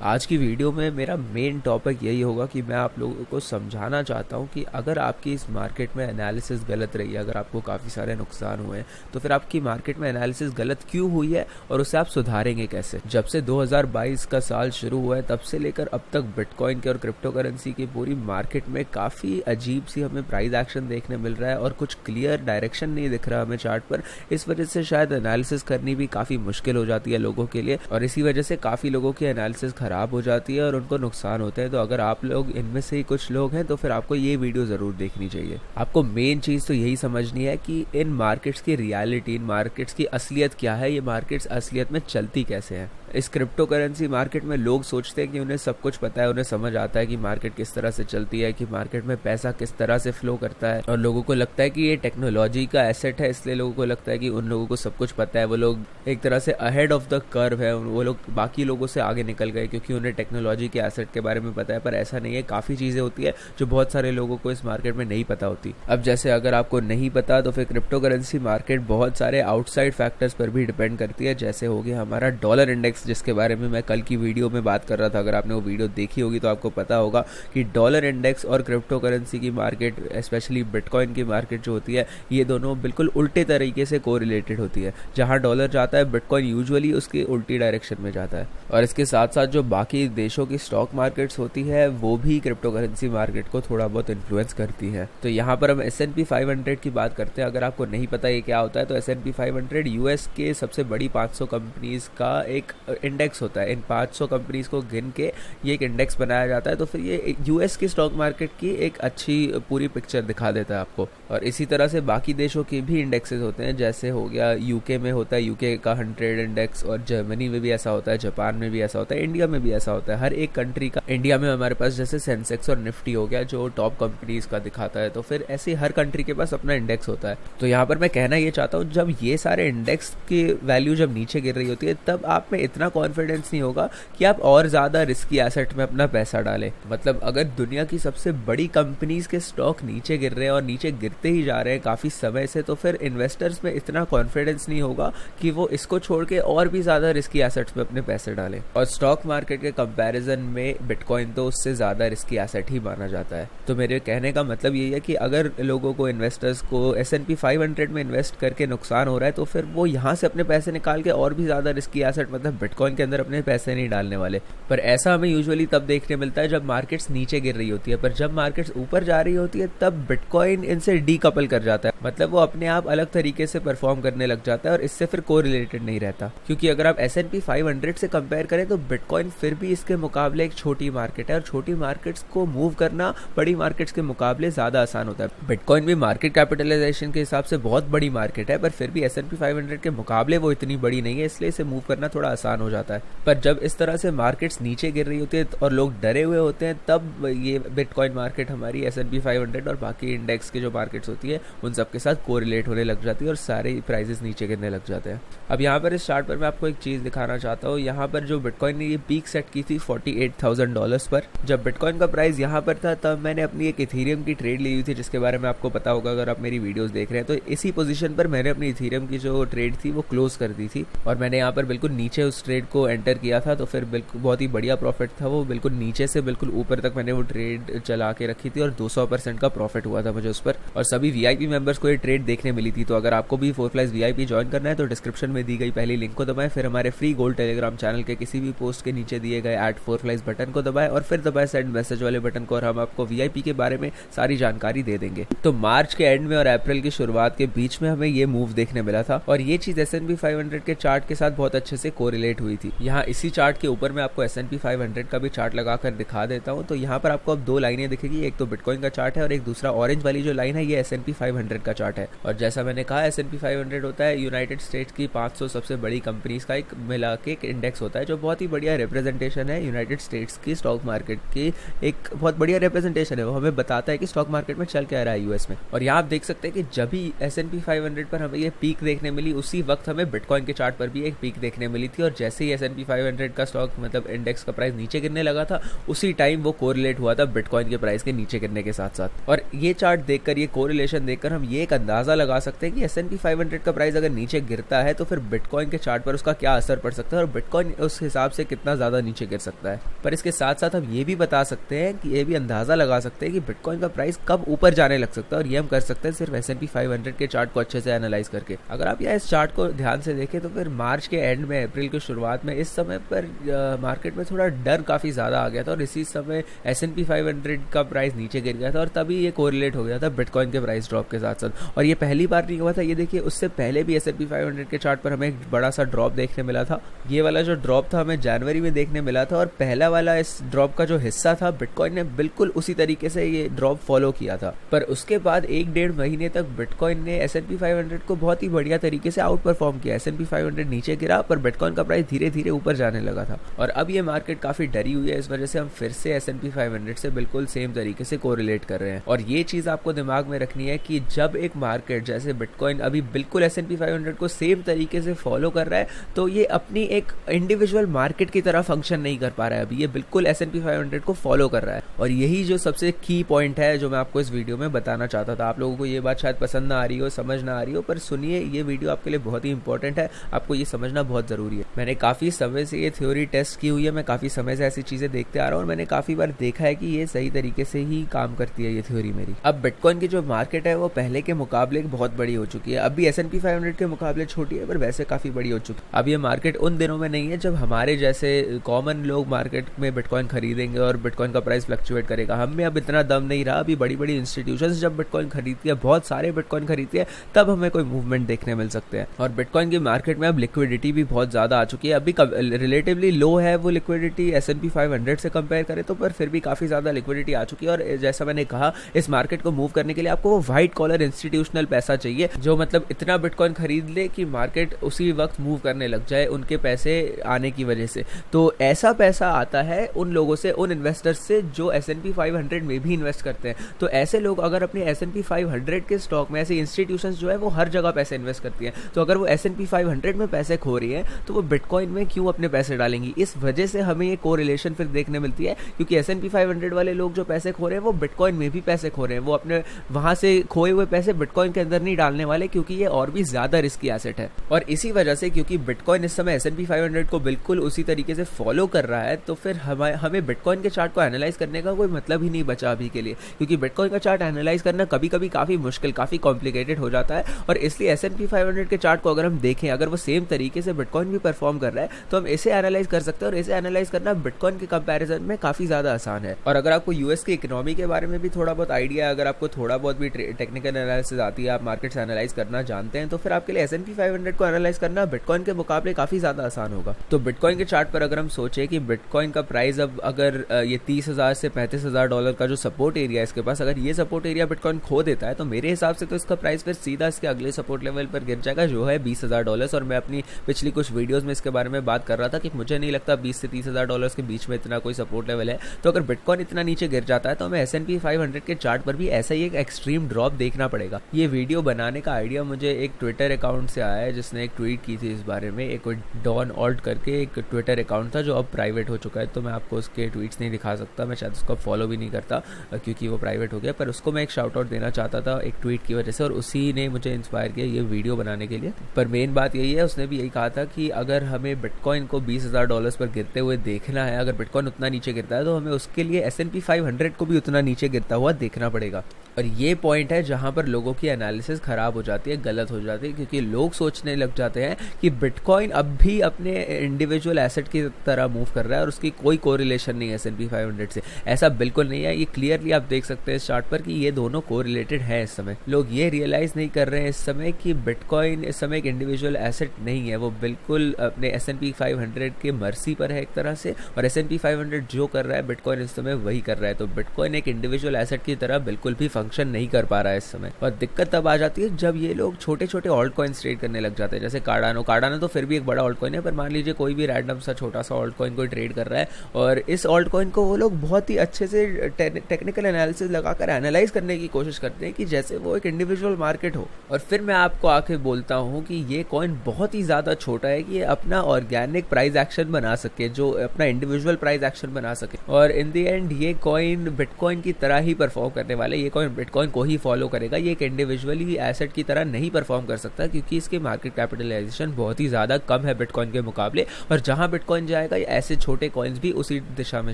आज की वीडियो में मेरा मेन टॉपिक यही होगा कि मैं आप लोगों को समझाना चाहता हूँ कि अगर आपकी इस मार्केट में एनालिसिस गलत रही है, अगर आपको काफ़ी सारे नुकसान हुए हैं, तो फिर आपकी मार्केट में एनालिसिस गलत क्यों हुई है और उसे आप सुधारेंगे कैसे। जब से 2022 का साल शुरू हुआ है तब से लेकर अब तक बिटकॉइन के और क्रिप्टो करेंसी की पूरी मार्केट में काफ़ी अजीब सी हमें प्राइस एक्शन देखने मिल रहा है और कुछ क्लियर डायरेक्शन नहीं दिख रहा हमें चार्ट पर। इस वजह से शायद एनालिसिस करनी भी काफ़ी मुश्किल हो जाती है लोगों के लिए और इसी वजह से काफ़ी लोगों की एनालिसिस खराब हो जाती है और उनको नुकसान होते हैं। तो अगर आप लोग इनमें से ही कुछ लोग हैं तो फिर आपको ये वीडियो ज़रूर देखनी चाहिए। आपको मेन चीज़ तो यही समझनी है कि इन मार्केट्स की रियलिटी, इन मार्केट्स की असलियत क्या है, ये मार्केट्स असलियत में चलती कैसे हैं। इस क्रिप्टो करेंसी मार्केट में लोग सोचते हैं कि उन्हें सब कुछ पता है, उन्हें समझ आता है कि मार्केट किस तरह से चलती है, कि मार्केट में पैसा किस तरह से फ्लो करता है और लोगों को लगता है कि ये टेक्नोलॉजी का एसेट है, इसलिए लोगों को लगता है कि उन लोगों को सब कुछ पता है, वो लोग एक तरह से अहेड ऑफ द कर्व है, वो लोग बाकी लोगों से आगे निकल गए क्योंकि उन्हें टेक्नोलॉजी के एसेट के बारे में पता है। पर ऐसा नहीं है, काफ़ी चीज़ें होती है जो बहुत सारे लोगों को इस मार्केट में नहीं पता होती। अब जैसे अगर आपको नहीं पता तो फिर क्रिप्टो करेंसी मार्केट बहुत सारे आउटसाइड फैक्टर्स पर भी डिपेंड करती है, जैसे हो गया हमारा डॉलर इंडेक्स, जिसके बारे में मैं कल की वीडियो में बात कर रहा था। अगर आपने वो वीडियो देखी होगी तो आपको पता होगा कि डॉलर इंडेक्स और क्रिप्टो करेंसी की मार्केट, स्पेशली बिटकॉइन की मार्केट जो होती है, ये दोनों बिल्कुल उल्टे तरीके से कोरिलेटेड होती है। जहां डॉलर जाता है बिटकॉइन यूजुअली उसकी उल्टी डायरेक्शन में जाता है। और इसके साथ साथ जो बाकी देशों की स्टॉक मार्केट्स होती है वो भी क्रिप्टो करेंसी मार्केट को थोड़ा बहुत इन्फ्लुएंस करती है। तो यहाँ पर हम S&P 500 की बात करते हैं। अगर आपको नहीं पता ये क्या होता है तो S&P 500 यूएस के सबसे बड़ी 500 कंपनीज का एक इंडेक्स होता है। इन 500 कंपनीज को गिन के ये एक इंडेक्स बनाया जाता है, तो फिर ये यूएस की स्टॉक मार्केट की एक अच्छी पूरी पिक्चर दिखा देता है आपको। और इसी तरह से बाकी देशों के भी इंडेक्सेस होते हैं, जैसे हो गया यूके में होता है यूके का 100 इंडेक्स, और जर्मनी में भी ऐसा होता है, जापान में भी ऐसा होता है, इंडिया में भी ऐसा होता है। हर एक कंट्री का, इंडिया में हमारे पास जैसे सेंसेक्स और निफ्टी हो गया जो टॉप कंपनीज का दिखाता है, तो फिर ऐसे हर कंट्री के पास अपना इंडेक्स होता है। तो यहाँ पर मैं कहना ये चाहता हूँ, जब ये सारे इंडेक्स की वैल्यू जब नीचे गिर रही होती है तब आप में इतना कॉन्फिडेंस नहीं होगा कि आप और ज्यादा रिस्की एसेट में अपना पैसा डालें। मतलब अगर दुनिया की सबसे बड़ी कंपनीज के स्टॉक नीचे गिर रहे हैं और नीचे गिरते ही जा रहे हैं काफी समय से, तो फिर इन्वेस्टर्स में इतना कॉन्फिडेंस नहीं होगा कि वो इसको छोड़ के और भी ज्यादा रिस्की एसेट्स में अपने पैसे डालें। और स्टॉक मार्केट के कंपैरिजन में बिटकॉइन तो उससे ज्यादा रिस्की एसेट ही माना जाता है। तो मेरे कहने का मतलब यही है कि अगर लोगों को, इन्वेस्टर्स को S&P 500 में इन्वेस्ट करके नुकसान हो रहा है तो फिर वो यहाँ से अपने पैसे निकाल के और भी ज्यादा रिस्की एसेट मतलब बिटकॉइन के अंदर अपने पैसे नहीं डालने वाले। पर ऐसा हमें यूजुअली तब देखने मिलता है जब मार्केट्स नीचे गिर रही होती है, पर जब मार्केट्स ऊपर जा रही होती है तब बिटकॉइन इनसे डीकपल कर जाता है। मतलब वो अपने आप अलग तरीके से परफॉर्म करने लग जाता है और इससे फिर कोरिलेटेड नहीं रहता। क्योंकि अगर आप S&P 500 से कंपेयर करें तो बिटकॉइन फिर भी इसके मुकाबले एक छोटी मार्केट है और छोटी मार्केट्स को मूव करना बड़ी मार्केट्स के मुकाबले ज्यादा आसान होता है। बिटकॉइन भी मार्केट कैपिटलाइजेशन के हिसाब से बहुत बड़ी मार्केट है, पर फिर भी S&P 500 के मुकाबले वो इतनी बड़ी नहीं है, इसलिए इसे मूव करना थोड़ा आसान हो जाता है। पर जब इस तरह से मार्केट्स नीचे गिर रही होती है और लोग डरे हुए होते हैं तब ये बिटकॉइन मार्केट हमारी S&P 500 और बाकी इंडेक्स की जो मार्केट्स होती है उन सब के साथ कोरिलेट होने लग जाती है और सारे प्राइसेस नीचे गिरने लग जाते हैं। अब यहाँ पर इस चार्ट पर मैं आपको एक चीज दिखाना चाहता हूँ। यहाँ पर जो बिटकॉइन ने ये पीक सेट की थी $48,000 पर। जब बिटकॉइन का प्राइस यहाँ पर था तब मैंने अपनी एक इथेरियम की ट्रेड ली हुई थी, जिसके बारे में आपको पता होगा अगर आप मेरी वीडियोस देख रहे हैं। तो इसी पोजीशन पर मैंने अपनी इथेरियम की जो ट्रेड थी वो क्लोज कर दी थी और मैंने यहाँ पर बिल्कुल नीचे उस ट्रेड को एंटर किया था। तो फिर बिल्कुल बहुत ही बढ़िया प्रॉफिट था, वो बिल्कुल नीचे से बिल्कुल ऊपर तक मैंने वो ट्रेड चला के रखी थी और 200% का प्रॉफिट हुआ था मुझे उस पर। और सभी VIP मेंबर्स को ये ट्रेड देखने मिली थी। तो अगर आपको भी 4Flies VIP ज्वाइन करना है तो डिस्क्रिप्शन में दी गई पहली लिंक को दबाएं, फिर हमारे फ्री गोल्ड टेलीग्राम चैनल के किसी भी पोस्ट के नीचे दिए गए @4Flies बटन को दबाएं और फिर दबाएं सेंड मैसेज वाले बटन को और हम आपको VIP के बारे में सारी जानकारी दे देंगे। तो मार्च के एंड में और अप्रैल की शुरुआत के बीच में हमें ये मूव देखने मिला था और ये चीज S&P 500 के चार्ट के साथ बहुत अच्छे से कोरिलेट हुई थी। यहाँ इसी चार्ट के ऊपर मैं आपको S&P 500 का भी चार्ट लगाकर दिखा देता हूँ। तो यहाँ पर आपको अब दो लाइनें दिखेगी, एक तो बिटकॉइन का चार्ट है और एक दूसरा ऑरेंज वाली जो लाइन है ये S&P 500 का चार्ट है। और जैसा मैंने कहा S&P 500 होता है यूनाइटेड स्टेट्स की 500 सबसे बड़ी कंपनीज का एक मिला के एक इंडेक्स होता है जो बहुत ही बढ़िया रिप्रेजेंटेशन है यूनाइटेड स्टेट्स की स्टॉक मार्केट की। एक बहुत बढ़िया रिप्रेजेंटेशन है, वो हमें बताता है कि स्टॉक मार्केट में चल क्या रहा है यूएस में। और यहाँ आप देख सकते हैं कि जब भी S&P 500 पर हमें ये पीक देखने मिली उसी वक्त हमें बिटकॉइन के चार्ट पर भी एक पीक देखने मिली थी। और जैसे ही S&P 500 का स्टॉक मतलब इंडेक्स का प्राइस नीचे गिरने लगा था उसी टाइम वो कोरिलेट हुआ था बिटकॉइन के प्राइस के नीचे गिरने के साथ साथ। और ये चार्ट देखकर, ये कोरिलेशन देखकर हम ये एक अंदाज़ा लगा सकते हैं कि S&P 500 का प्राइस अगर नीचे गिरता है तो फिर बिटकॉइन के चार्ट पर उसका क्या असर पड़ सकता है और बिटकॉइन उस हिसाब से कितना ज़्यादा नीचे गिर सकता है। पर इसके साथ साथ हम ये भी बता सकते हैं कि ये भी अंदाज़ा लगा सकते हैं कि बिटकॉइन का प्राइस कब ऊपर जाने लग सकता है, और ये हम कर सकते हैं सिर्फ S&P 500 के चार्ट को अच्छे से एनालाइज करके। अगर आप यहाँ इस चार्ट को ध्यान से देखें तो फिर मार्च के एंड में, अप्रैल की शुरुआत में इस समय पर मार्केट में थोड़ा डर काफ़ी ज़्यादा आ गया था और इसी समय S&P 500 का प्राइस नीचे गिर गया था और तभी ये कोरिलेट हो गया था बिटकॉइन के प्राइस ड्रॉप के साथ साथ। और ये पहली बार नहीं हुआ था, ये देखिए उससे पहले भी S&P 500 के चार्ट पर हमें एक बड़ा सा ड्रॉप देखने मिला था। ये वाला जो ड्रॉप था हमें जनवरी में देखने मिला था और पहला वाला इस ड्रॉप का जो हिस्सा था बिटकॉइन ने बिल्कुल उसी तरीके से ये ड्रॉप फॉलो किया था। पर उसके बाद 1-1.5 महीने तक बिटकॉइन ने S&P 500 को बहुत ही बढ़िया तरीके से आउट परफॉर्म किया। S&P 500 नीचे गिरा पर बिटकॉइन का प्राइस धीरे धीरे ऊपर जाने लगा था और अब ये मार्केट काफी डरी हुई है। इस वजह से हम फिर से S&P 500 से बिल्कुल सेम तरीके से कोरिलेट कर रहे हैं। और ये चीज आपको दिमाग में रखनी है कि जब एक मार्केट जैसे बिटकॉइन अभी बिल्कुल S&P 500 को सेम तरीके से फॉलो कर रहा है तो ये अपनी एक इंडिविजुअल मार्केट की तरह फंक्शन नहीं कर पा रहा है। अभी ये बिल्कुल S&P 500 को फॉलो कर रहा है और यही जो सबसे की पॉइंट है जो मैं आपको इस वीडियो में बताना चाहता था। आप लोगों को ये बात शायद पसंद ना आ रही हो, समझ ना आ रही हो, पर सुनिए, ये वीडियो आपके लिए बहुत ही इंपॉर्टेंट है, आपको ये समझना बहुत जरूरी है। मैंने काफी समय से ये थ्योरी टेस्ट की हुई है, मैं काफी समय से ऐसी चीजें देखते आ रहा हूँ और मैंने काफी बार देखा है कि ये सही तरीके से ही काम करती है ये थ्योरी मेरी। अब बिटकॉइन की जो मार्केट है वो पहले के मुकाबले बहुत बड़ी हो चुकी है। अब भी S&P 500 के मुकाबले छोटी है पर वैसे काफी बड़ी हो चुकी है। अब ये मार्केट उन दिनों में नहीं है जब हमारे जैसे कॉमन लोग मार्केट में बिटकॉइन खरीदेंगे और बिटकॉइन का प्राइस फ्लक्चुएट करेगा। हम में अब इतना दम नहीं रहा। अभी बड़ी बड़ी इंस्टीट्यूशंस जब बिटकॉइन खरीदती है, बहुत सारे बिटकॉइन खरीदती है, तब हमें कोई मूवमेंट देखने मिल सकते हैं। और बिटकॉइन की मार्केट में अब लिक्विडिटी भी बहुत ज्यादा आ चुकी है। अभी रिलेटिवली लो है वो लिक्विडिटी S&P 500 से कंपेयर करें तो, पर फिर भी काफी ज्यादा लिक्विडिटी आ चुकी है। और जैसा मैंने कहा, इस मार्केट को मूव करने के लिए आपको वो व्हाइट कॉलर इंस्टीट्यूशनल पैसा चाहिए जो मतलब इतना बिटकॉइन खरीद ले कि मार्केट उसी वक्त मूव करने लग जाए उनके पैसे आने की वजह से। तो ऐसा पैसा आता है उन लोगों से, उन इन्वेस्टर्स से जो S&P 500 में भी इन्वेस्ट करते हैं। तो ऐसे लोग अगर अपने S&P 500 के स्टॉक में, ऐसे इंस्टीट्यूशंस जो है वो हर जगह पैसे इन्वेस्ट करती हैं, तो अगर वो S&P 500 में पैसे खो रही है तो वो बिटकॉइन में क्यों अपने पैसे डालेंगी। इस वजह से हमें ये कोरिलेशन फिर देखने मिलती है, क्योंकि S&P 500 वाले लोग जो पैसे खो रहे हैं वो बिटकॉइन में भी पैसे खो रहे हैं। वो अपने वहां से खोए हुए पैसे बिटकॉइन के अंदर नहीं डालने वाले, क्योंकि ये और भी ज्यादा रिस्की एसेट है। और इसी वजह से, क्योंकि बिटकॉइन इस समय S&P 500 को बिल्कुल उसी तरीके से फॉलो कर रहा है, तो फिर हमें बिटकॉइन के चार्ट को एनालाइज करने का कोई मतलब ही नहीं बचा अभी के लिए, क्योंकि बिटकॉइन का चार्ट एनालाइज करना कभी कभी काफी मुश्किल, काफी कॉम्प्लिकेटेड हो जाता है। और इसलिए S&P 500 के चार्ट को अगर हम देखें, अगर वो सेम तरीके से बिटकॉइन भी परफॉर्म कर रहा है तो हम इसे एनालाइज कर सकते हैं। और इसे एनालाइज करना बिटकॉइन के कंपैरिजन में काफी ज्यादा आसान है। और अगर आपको यूएस की इकोनॉमी के बारे में भी थोड़ा बहुत आइडिया, अगर आपको थोड़ा बहुत भी टेक्निकल एनालिसिस आती है, आप मार्केट्स एनालाइज करना जानते हैं, तो फिर आपके लिए S&P 500 को एनालाइज करना बिटकॉइन के मुकाबले काफी ज्यादा आसान होगा। तो बिटकॉइन के चार्ट पर अगर हम सोचे कि बिटकॉइन का प्राइस अब अगर ये 30,000 से 35,000 डॉलर का जो सपोर्ट एरिया है इसके पास, अगर ये सपोर्ट एरिया बिटकॉइन खो देता है तो मेरे हिसाब से तो इसका प्राइस फिर सीधा इसके अगले सपोर्ट लेवल पर गिर जाएगा जो है $20,000। और मैं अपनी पिछली कुछ वीडियोस में इसके बारे में बात कर रहा था कि मुझे नहीं लगता 20 से 30,000 डॉलर के बीच में इतना कोई सपोर्ट लेवल है। तो अगर बिटकॉइन इतना नीचे गिर जाता है तो हमें S&P 500 के चार्ट पर भी ऐसा ही एक एक्सट्रीम ड्रॉप देखना पड़ेगा। ये वीडियो बनाने का आइडिया मुझे एक ट्विटर अकाउंट से आया है जिसने एक ट्वीट की थी इस बारे में। एक डॉन ऑल्ट करके एक ट्विटर अकाउंट था जो अब प्राइवेट हो चुका है, तो मैं आपको उसके ट्वीट्स नहीं दिखा सकता, मैं शायद उसको फॉलो भी नहीं करता क्योंकि वो प्राइवेट हो गया, पर उसको मैं एक शाउट आउट देना चाहता था एक ट्वीट की वजह से, और उसी ने मुझे इंस्पायर किया ये वीडियो बनाने के लिए। पर मेन बात यही है, उसने भी यही कहा था कि अगर हमें बिटकॉइन को $20,000 पर गिरते हुए देखना है, अगर बिटकॉइन उतना नीचे गिरता है तो हमें उसके लिए S&P 500 को भी उतना नीचे गिरता हुआ देखना पड़ेगा। और ये पॉइंट है जहां पर लोगों की एनालिसिस खराब हो जाती है, गलत हो जाती है, क्योंकि लोग सोचने लग जाते हैं कि बिटकॉइन अब भी अपने इंडिविजुअल एसेट की तरह मूव कर रहा है और उसकी कोई कोरिलेशन नहीं है S&P 500 से। ऐसा बिल्कुल नहीं है। ये क्लियरली आप देख सकते हैं इस चार्ट पर कि ये दोनों कोरिलेटेड है। इस समय लोग ये रियलाइज नहीं कर रहे हैं इस समय कि बिटकॉइन इस समय एक इंडिविजुअल एसेट नहीं है, वो बिल्कुल अपने S&P 500 के मर्सी पर है एक तरह से, और S&P 500 जो कर रहा है बिटकॉइन इस समय वही कर रहा है। तो बिटकॉइन एक इंडिविजुअल एसेट की तरह बिल्कुल भी फंक्शन नहीं कर पा रहा है इस समय। और दिक्कत तब आ जाती है जब ये लोग छोटे छोटे ऑल्ट कॉइन्स ट्रेड करने लग जाते हैं, जैसे कार्डानो तो फिर भी एक बड़ा ऑल्ट कॉइन है, पर मान लीजिए कोई भी रैंडम सा छोटा सा ऑल्ट कॉइन कोई ट्रेड कर रहा है और इस ऑल्ट कॉइन को वो लोग बहुत ही अच्छे से टेक्निकल एनालिसिस लगाकर एनालाइज करने की कोशिश करते हैं कि जैसे वो एक इंडिविजुअल मार्केट हो। और फिर मैं आपको आके बोलता हूँ कि ये कॉइन बहुत ही ज्यादा छोटा है कि ये अपना ऑर्गेनिक प्राइस एक्शन बना सके, जो अपना इंडिविजुअल प्राइस एक्शन बना सके, और इन द एंड ये कॉइन बिटकॉइन की तरह ही परफॉर्म करने वाले, ये कॉइन बिटकॉइन को ही फॉलो करेगा, ये एक इंडिविजुअली एसेट की तरह नहीं परफॉर्म कर सकता, क्योंकि इसकी मार्केट कैपिटलाइजेशन बहुत ही ज़्यादा कम है बिटकॉइन के मुकाबले, और जहाँ बिटकॉइन जाएगा ऐसे छोटे कॉइन्स भी उसी दिशा में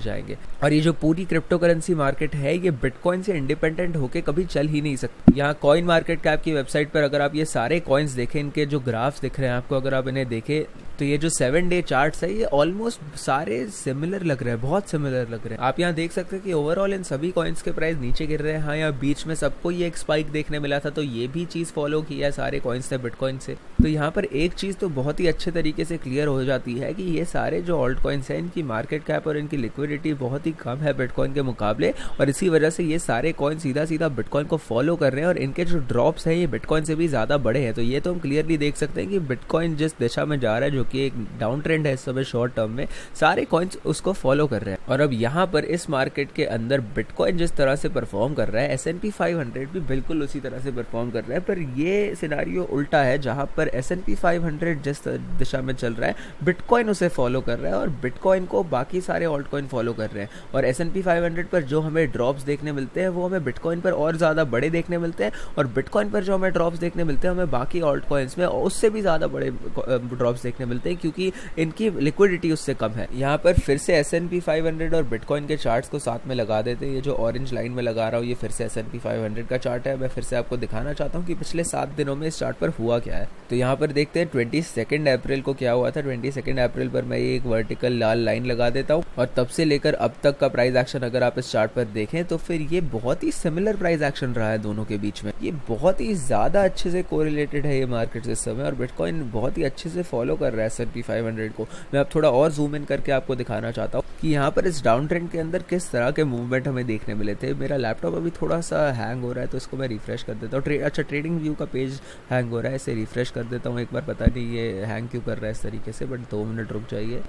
जाएंगे। और ये जो पूरी क्रिप्टो करेंसी मार्केट है ये बिटकॉइन से इंडिपेंडेंट होकर कभी चल ही नहीं सकती। यहाँ कॉइन मार्केट कैप की वेबसाइट पर अगर आप ये सारे कॉइन्स देखें, इनके जो ग्राफ्स दिख रहे हैं आपको, अगर आप इन्हें देखें तो ये जो 7 डे चार्ट्स है ये ऑलमोस्ट सारे सिमिलर लग रहे हैं, बहुत सिमिलर लग रहे हैं। आप यहाँ देख सकते हैं कि ओवरऑल इन सभी कॉइन्स के प्राइस नीचे गिर रहे हैं। हाँ, यहाँ बीच में सबको ये एक स्पाइक देखने मिला था, तो ये भी चीज़ फॉलो किया है सारे कॉइन्स ने बिटकॉइन से। तो यहाँ पर एक चीज़ तो बहुत ही अच्छे तरीके से क्लियर हो जाती है कि ये सारे जो ऑल्ट कॉइन्स हैं इनकी मार्केट कैप और इनकी लिक्विडिटी बहुत ही कम है बिटकॉइन के मुकाबले, और इसी वजह से ये सारे कॉइन सीधा सीधा बिटकॉइन को फॉलो कर रहे हैं, और इनके जो ड्रॉप्स हैं ये बिटकॉइन से भी ज़्यादा बड़े हैं। तो ये तो हम क्लियरली देख सकते हैं कि बिटकॉइन जिस दिशा में जा रहा है, जो कि एक डाउन ट्रेंड है इस समय शॉर्ट टर्म में, सारे कॉइन्स उसको फॉलो कर रहे हैं। और अब यहाँ पर इस मार्केट के अंदर बिटकॉइन जिस तरह से परफॉर्म कर रहा है, S&P 500 भी बिल्कुल उसी तरह से परफॉर्म कर रहा है। पर ये सिनारियो उल्टा है, जहाँ पर S&P 500 जिस दिशा में चल रहा है बिटकॉइन उसे फॉलो कर रहा है, और बिटकॉइन को बाकी सारे ऑल्ट कॉइन फॉलो कर रहे हैं। और S&P 500 पर जो हमें ड्रॉप्स देखने मिलते हैं वो हमें बिटकॉइन पर और ज़्यादा बड़े देखने मिलते हैं, और बिटकॉइन पर जो हमें ड्रॉप्स देखने मिलते हैं हमें बाकी ऑल्ट कॉइन्स में उससे भी ज़्यादा बड़े ड्रॉप्स देखने मिलते हैं, क्योंकि इनकी लिक्विडिटी उससे कम है। यहाँ पर फिर से S&P 500 और बिटकॉइन के चार्ट्स को साथ में लगा देते हैं। ये जो ऑरेंज लाइन में लगा रहा हूँ ये फिर से S&P 500 का चार्ट है। मैं फिर से आपको दिखाना चाहता हूँ कि पिछले 7 दिनों में इस चार्ट पर हुआ क्या है। तो यहाँ पर देखते हैं 22 अप्रैल को क्या हुआ था। 22 अप्रैल पर मैं एक वर्टिकल लाल लाइन लगा देता हूँ, और तब से लेकर अब तक का प्राइस एक्शन अगर आप इस चार्ट पर देखें तो फिर ये बहुत ही सिमिलर प्राइस एक्शन रहा है दोनों के बीच में। ये बहुत ही ज़्यादा अच्छे से कोरिलेटेड है ये मार्केट इस समय, और बिटकॉइन बहुत ही अच्छे से फॉलो कर रहा है S&P 500 को। मैं अब थोड़ा और जूम इन करके आपको दिखाना चाहता हूँ कि यहाँ पर इस डाउन ट्रेंड के अंदर किस तरह के मूवमेंट हमें देखने मिले थे। मेरा लैपटॉप अभी थोड़ा सा हैंग हो रहा है, तो इसको मैं रिफ्रेश कर देता हूँ। अच्छा, ट्रेडिंग व्यू का पेज हैंग हो रहा है, इसे रिफ्रेश कर देता हूँ एक बार। पता नहीं ये हैंग क्यों कर रहा है इस तरीके से, बट 2 मिनट रुक जाइए।